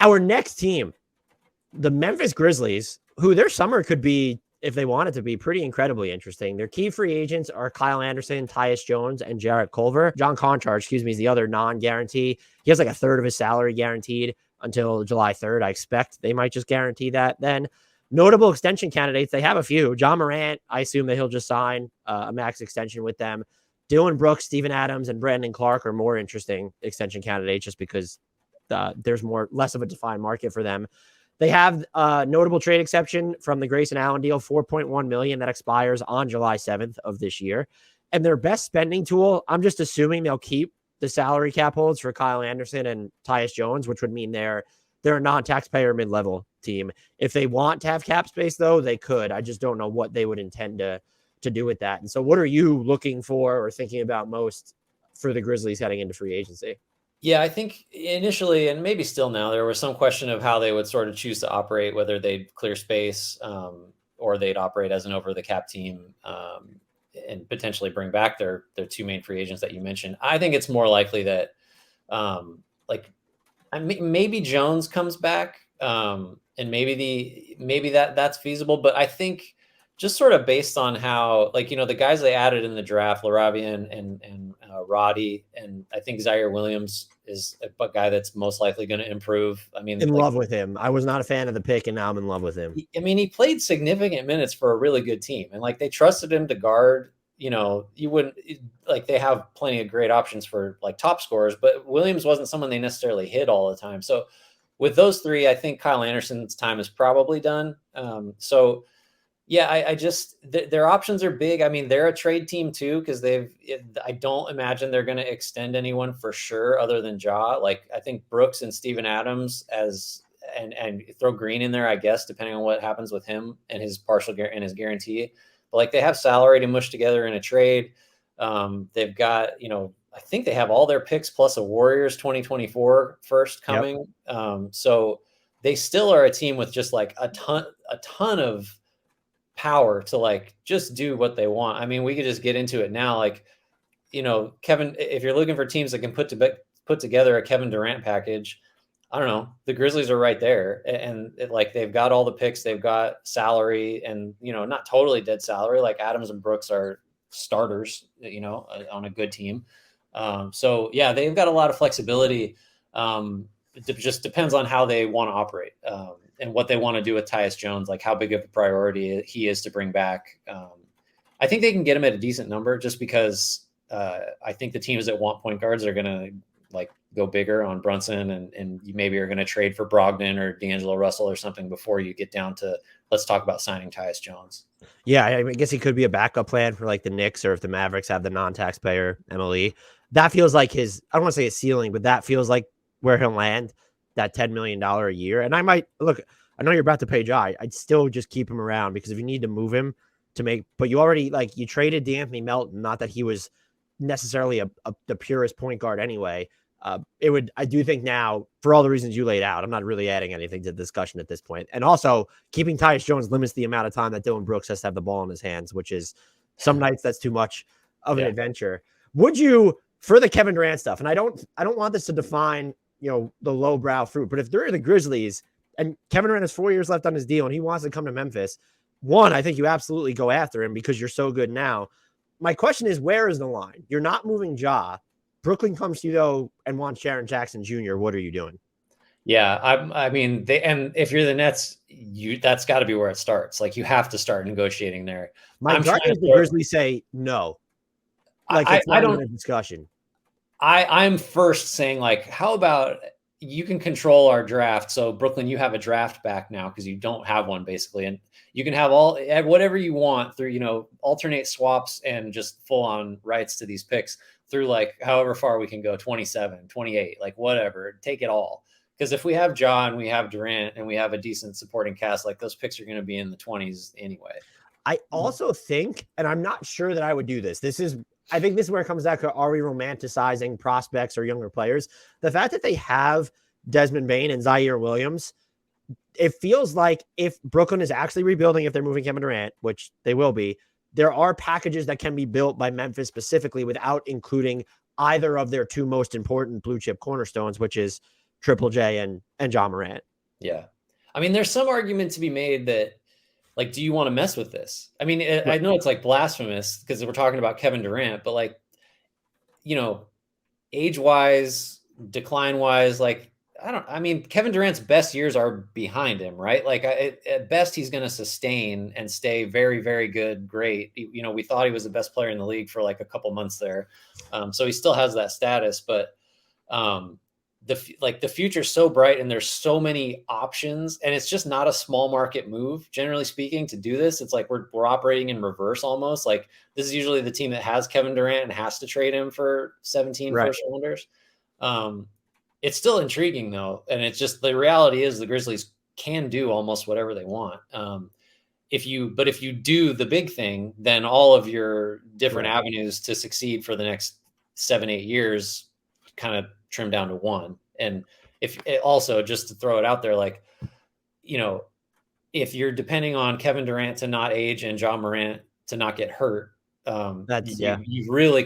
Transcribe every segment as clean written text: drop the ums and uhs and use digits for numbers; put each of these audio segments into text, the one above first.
Our next team, the Memphis Grizzlies, who their summer could be, if they want it to be, pretty incredibly interesting. Their key free agents are Kyle Anderson, Tyus Jones, and Jarrett Culver. John Conchar, is the other non-guarantee. He has like a third of his salary guaranteed until July 3rd. I expect they might just guarantee that then. Notable extension candidates, they have a few. John Morant, I assume that he'll just sign a max extension with them. Dylan Brooks, Steven Adams, and Brandon Clark are more interesting extension candidates just because there's less of a defined market for them. They have a notable trade exception from the Grayson Allen deal, $4.1 million that expires on July 7th of this year. And their best spending tool, I'm just assuming they'll keep the salary cap holds for Kyle Anderson and Tyus Jones, which would mean they're a non-taxpayer mid-level team. If they want to have cap space, though, they could. I just don't know what they would intend to do with that. And so what are you looking for or thinking about most for the Grizzlies heading into free agency? Yeah, I think initially, and maybe still now, there was some question of how they would sort of choose to operate, whether they'd clear space or they'd operate as an over-the-cap team and potentially bring back their two main free agents that you mentioned. I think it's more likely that maybe Jones comes back and maybe that's feasible. But I think just sort of based on how, the guys they added in the draft, Larabian and Roddy, and I think Zaire Williams is a guy that's most likely going to improve. I mean, in love with him. I was not a fan of the pick, and now I'm in love with him. He played significant minutes for a really good team, and they trusted him to guard. You wouldn't they have plenty of great options for top scorers, but Williams wasn't someone they necessarily hit all the time. So with those three, I think Kyle Anderson's time is probably done. Yeah, their options are big. I mean, they're a trade team too, because I don't imagine they're going to extend anyone for sure other than Ja. I think Brooks and Steven Adams and throw Green in there, I guess, depending on what happens with him and his and his guarantee. But they have salary to mush together in a trade. They've got, I think they have all their picks plus a Warriors 2024 first coming. Yep. So they still are a team with just a ton of power to just do what they want. I mean, we could just get into it now. Kevin, if you're looking for teams that can put together a Kevin Durant package, I don't know, the Grizzlies are right there. And they've got all the picks, they've got salary and, not totally dead salary. Adams and Brooks are starters, on a good team. So yeah, they've got a lot of flexibility. It just depends on how they want to operate. And what they want to do with Tyus Jones, how big of a priority he is to bring back. I think they can get him at a decent number just because I think the teams that want point guards are going to go bigger on Brunson and you maybe are going to trade for Brogdon or D'Angelo Russell or something before you get down to let's talk about signing Tyus Jones. Yeah, I guess he could be a backup plan for the Knicks or if the Mavericks have the non-taxpayer MLE. That feels like I don't want to say his ceiling, but that feels like where he'll land. That $10 million a year. And I might look, I know you're about to pay Ja. I'd still just keep him around because if you need to move him but you already you traded DeAnthony Melton, not that he was necessarily the purest point guard anyway. I do think now for all the reasons you laid out, I'm not really adding anything to the discussion at this point. And also keeping Tyus Jones limits the amount of time that Dylan Brooks has to have the ball in his hands, which is some nights that's too much of an adventure. Would you, for the Kevin Durant stuff, and I don't want this to define the lowbrow fruit. But if they're the Grizzlies and Kevin Durant has 4 years left on his deal and he wants to come to Memphis, one, I think you absolutely go after him because you're so good now. My question is, where is the line? You're not moving Ja. Brooklyn comes to you, though, and wants Jaren Jackson Jr. What are you doing? Yeah, I mean, and if you're the Nets, that's got to be where it starts. You have to start negotiating there. My gut is the Grizzlies say no. It's not even a discussion. I'm first saying how about you can control our draft? So Brooklyn, you have a draft back now because you don't have one basically, and you can have whatever you want through alternate swaps and just full on rights to these picks through however far we can go, 27, 28, whatever, take it all. Because if we have Ja and we have Durant and we have a decent supporting cast, those picks are going to be in the 20s anyway. I also think, and I'm not sure that I would do this. I think this is where it comes down to, are we romanticizing prospects or younger players? The fact that they have Desmond Bane and Zaire Williams, it feels like if Brooklyn is actually rebuilding, if they're moving Kevin Durant, which they will be, there are packages that can be built by Memphis specifically without including either of their two most important blue chip cornerstones, which is Triple J and John Morant. Yeah. I mean, there's some argument to be made that, like, do you want to mess with this? I mean, I know it's like blasphemous because we're talking about Kevin Durant, but like, age wise, decline wise, like, I mean, Kevin Durant's best years are behind him, right? Like, at best, he's going to sustain and stay very, very good, great. We thought he was the best player in the league for like a couple months there. So he still has that status, but the future's so bright and there's so many options, and it's just not a small market move, generally speaking, to do this. It's like we're operating in reverse almost. Like, this is usually the team that has Kevin Durant and has to trade him for 17 first rounders. It's still intriguing though. And it's just, the reality is the Grizzlies can do almost whatever they want. If you do the big thing, then all of your different avenues to succeed for the next 7-8 years kind of trim down to one. And if it also, just to throw it out there, like, if you're depending on Kevin Durant to not age and John Morant to not get hurt, you've really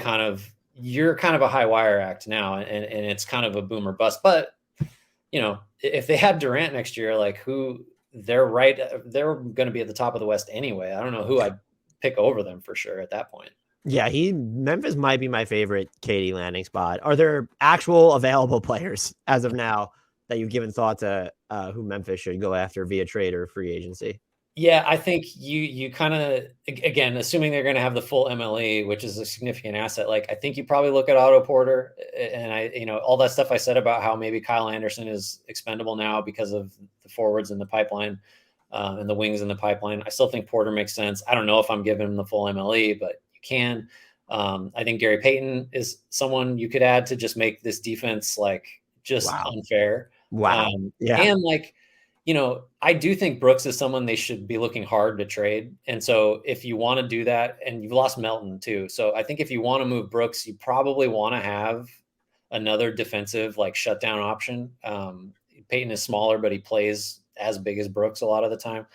you're kind of a high wire act now, and it's kind of a boom or bust. But if they had Durant next year, like, they're going to be at the top of the West anyway. I don't know who I'd pick over them for sure at that point. Yeah, Memphis might be my favorite KD landing spot. Are there actual available players as of now that you've given thought to who Memphis should go after via trade or free agency? Yeah, I think you kind of, again, assuming they're going to have the full MLE, which is a significant asset. Like, I think you probably look at Otto Porter, and all that stuff I said about how maybe Kyle Anderson is expendable now because of the forwards in the pipeline and the wings in the pipeline. I still think Porter makes sense. I don't know if I'm giving him the full MLE, but you can. I think Gary Payton is someone you could add to just make this defense like just unfair. Wow. And like, I do think Brooks is someone they should be looking hard to trade. And so if you want to do that, and you've lost Melton too. So I think if you want to move Brooks, you probably want to have another defensive like shutdown option. Peyton is smaller, but he plays as big as Brooks a lot of the time.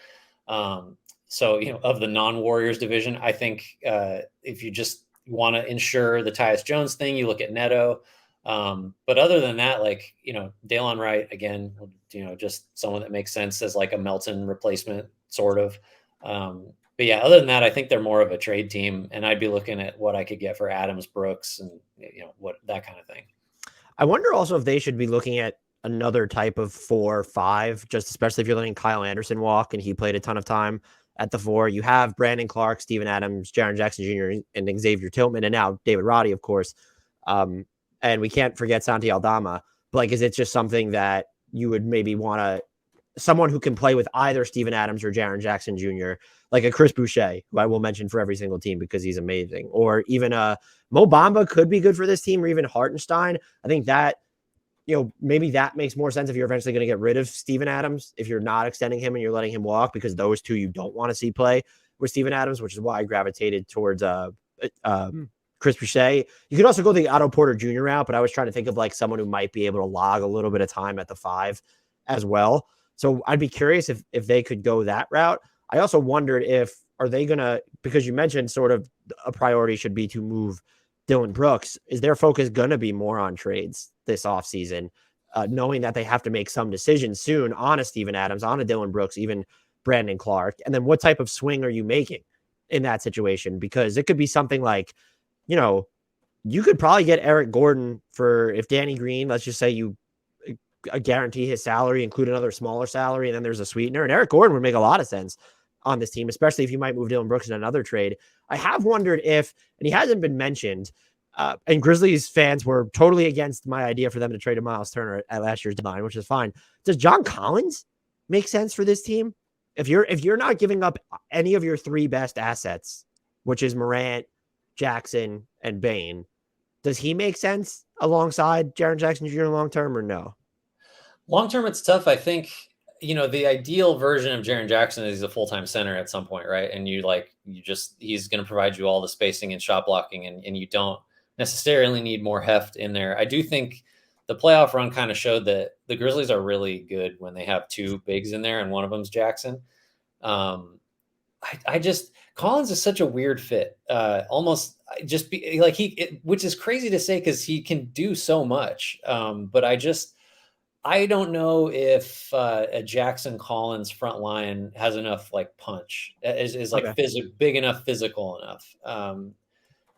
So, of the non-Warriors division, I think if you just want to ensure the Tyus Jones thing, you look at Neto. But other than that, like, Daylon Wright, again, just someone that makes sense as like a Melton replacement, sort of. But yeah, other than that, I think they're more of a trade team, and I'd be looking at what I could get for Adams, Brooks, and what that kind of thing. I wonder also if they should be looking at another type of 4-5, just especially if you're letting Kyle Anderson walk, and he played a ton of time at the 4. You have Brandon Clark, Steven Adams, Jaren Jackson Jr., and Xavier Tillman, and now David Roddy, of course. And we can't forget Santi Aldama. But like, is it just something that you would maybe want someone who can play with either Steven Adams or Jaren Jackson Jr., like a Chris Boucher, who I will mention for every single team because he's amazing, or even Mo Bamba could be good for this team, or even Hartenstein. I think that, maybe that makes more sense if you're eventually going to get rid of Steven Adams, if you're not extending him and you're letting him walk, because those two you don't want to see play with Steven Adams, which is why I gravitated towards Chris Boucher. You could also go the Otto Porter Jr. route, but I was trying to think of like someone who might be able to log a little bit of time at the 5 as well. So I'd be curious if they could go that route. I also wondered are they going to, because you mentioned sort of a priority should be to move Dillon Brooks. Is their focus going to be more on trades this offseason, knowing that they have to make some decisions soon on a Steven Adams, on a Dillon Brooks, even Brandon Clark? And then what type of swing are you making in that situation? Because it could be something like, you could probably get Eric Gordon for, if Danny Green, let's just say you guarantee his salary, include another smaller salary, and then there's a sweetener. And Eric Gordon would make a lot of sense on this team, especially if you might move Dillon Brooks in another trade. I have wondered if, and he hasn't been mentioned, and Grizzlies fans were totally against my idea for them to trade a Miles Turner at last year's deadline, which is fine. Does John Collins make sense for this team? If you're not giving up any of your 3 best assets, which is Morant, Jackson, and Bane, does he make sense alongside Jaren Jackson Jr. long-term, or no? Long-term, it's tough. I think, the ideal version of Jaren Jackson is a full-time center at some point, right? And he's going to provide you all the spacing and shot blocking, and you don't necessarily need more heft in there. I do think the playoff run kind of showed that the Grizzlies are really good when they have 2 bigs in there, and one of them's Jackson. Collins is such a weird fit. Almost just be like which is crazy to say because he can do so much. But I don't know if a Jackson Collins front line has enough like punch, is like Okay. big enough, physical enough.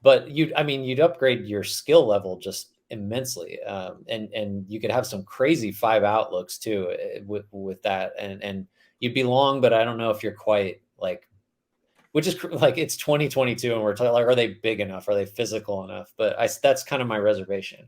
But you'd upgrade your skill level just immensely, and you could have some crazy 5-out looks too, with that, and you'd be long, but I don't know if you're quite like, which is like it's 2022 and we're talking like, are they big enough? Are they physical enough? But that's kind of my reservation.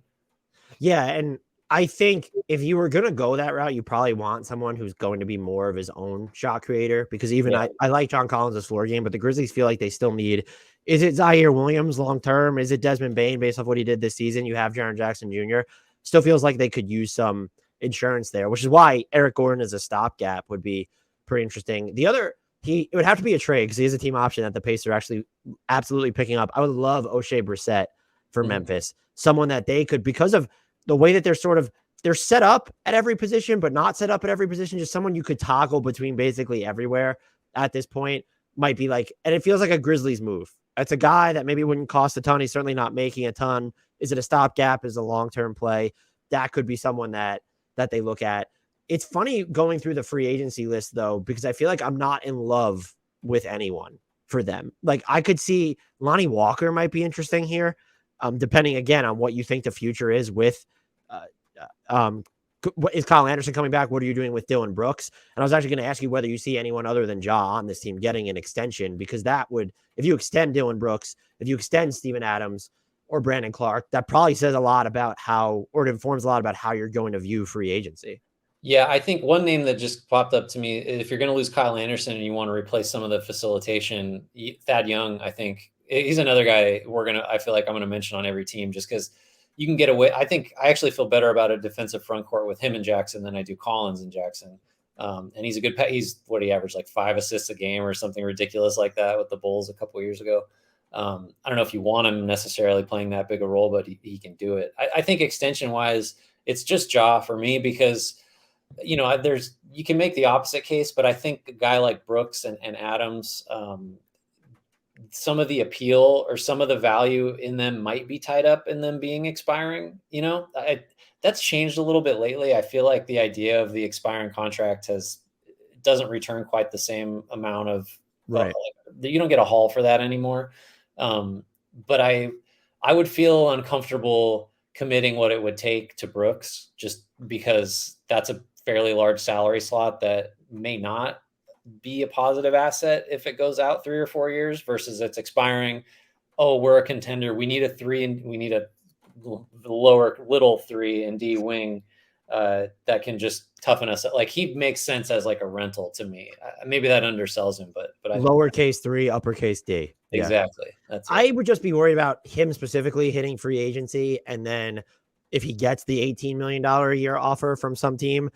Yeah, and I think if you were going to go that route, you probably want someone who's going to be more of his own shot creator, because even Yeah. I like John Collins' floor game, but the Grizzlies feel like they still need, is it Zaire Williams long term? Is it Desmond Bane based off what he did this season? You have Jaren Jackson Jr. Still feels like they could use some insurance there, which is why Eric Gordon as a stopgap would be pretty interesting. The other, it would have to be a trade because he is a team option that the Pacers are actually absolutely picking up. I would love O'Shea Brissett for Mhm. Memphis, someone that they could, because of the way that they're set up at every position, but not set up at every position. Just someone you could toggle between basically everywhere at this point might be like, and it feels like a Grizzlies move. It's a guy that maybe wouldn't cost a ton. He's certainly not making a ton. Is it a stopgap? Is it a long-term play? That could be someone that they look at. It's funny going through the free agency list though, because I feel like I'm not in love with anyone for them. Like I could see Lonnie Walker might be interesting here. Depending again on what you think the future is with uh, is Kyle Anderson coming back? What are you doing with Dylan Brooks? And I was actually going to ask you whether you see anyone other than Ja on this team getting an extension, because that would, if you extend Dylan Brooks, if you extend Steven Adams or Brandon Clark, that probably says a lot about how, or it informs a lot about how you're going to view free agency. Yeah, I think one name that just popped up to me, if you're going to lose Kyle Anderson and you want to replace some of the facilitation, Thad Young, I think he's another guy I feel like I'm going to mention on every team just because you can get away. I think I actually feel better about a defensive front court with him and Jackson than I do Collins and Jackson. And he's he's what he averaged like 5 assists a game or something ridiculous like that with the Bulls a couple of years ago. I don't know if you want him necessarily playing that big a role, but he can do it. I think extension wise, it's just Ja for me because you can make the opposite case, but I think a guy like Brooks and Adams, some of the appeal or some of the value in them might be tied up in them being expiring. That's changed a little bit lately. I feel like the idea of the expiring contract doesn't return quite the same amount of, Right. you don't get a haul for that anymore. But I would feel uncomfortable committing what it would take to Brooks just because that's a fairly large salary slot that may not be a positive asset if it goes out 3 or 4 years versus it's expiring. Oh, we're a contender. We need a 3 and we need a lower little 3 and D wing that can just toughen us. Like he makes sense as like a rental to me. Maybe that undersells him, but I Lowercase 3, uppercase D. Yeah. exactly. That's it. I would just be worried about him specifically hitting free agency. And then if he gets the $18 million a year offer from some team,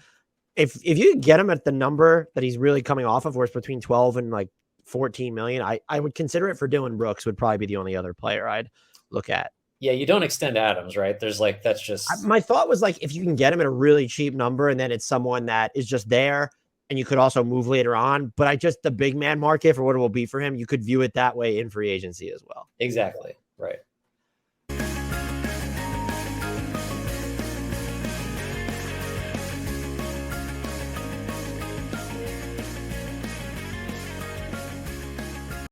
if you get him at the number that he's really coming off of, where it's between 12 and like 14 million, I would consider it for Dylan Brooks. Would probably be the only other player I'd look at. Yeah, you don't extend Adams, right? There's like that's just My thought was like if you can get him at a really cheap number, and then it's someone that is just there, and you could also move later on. But the big man market for what it will be for him, you could view it that way in free agency as well. exactly right.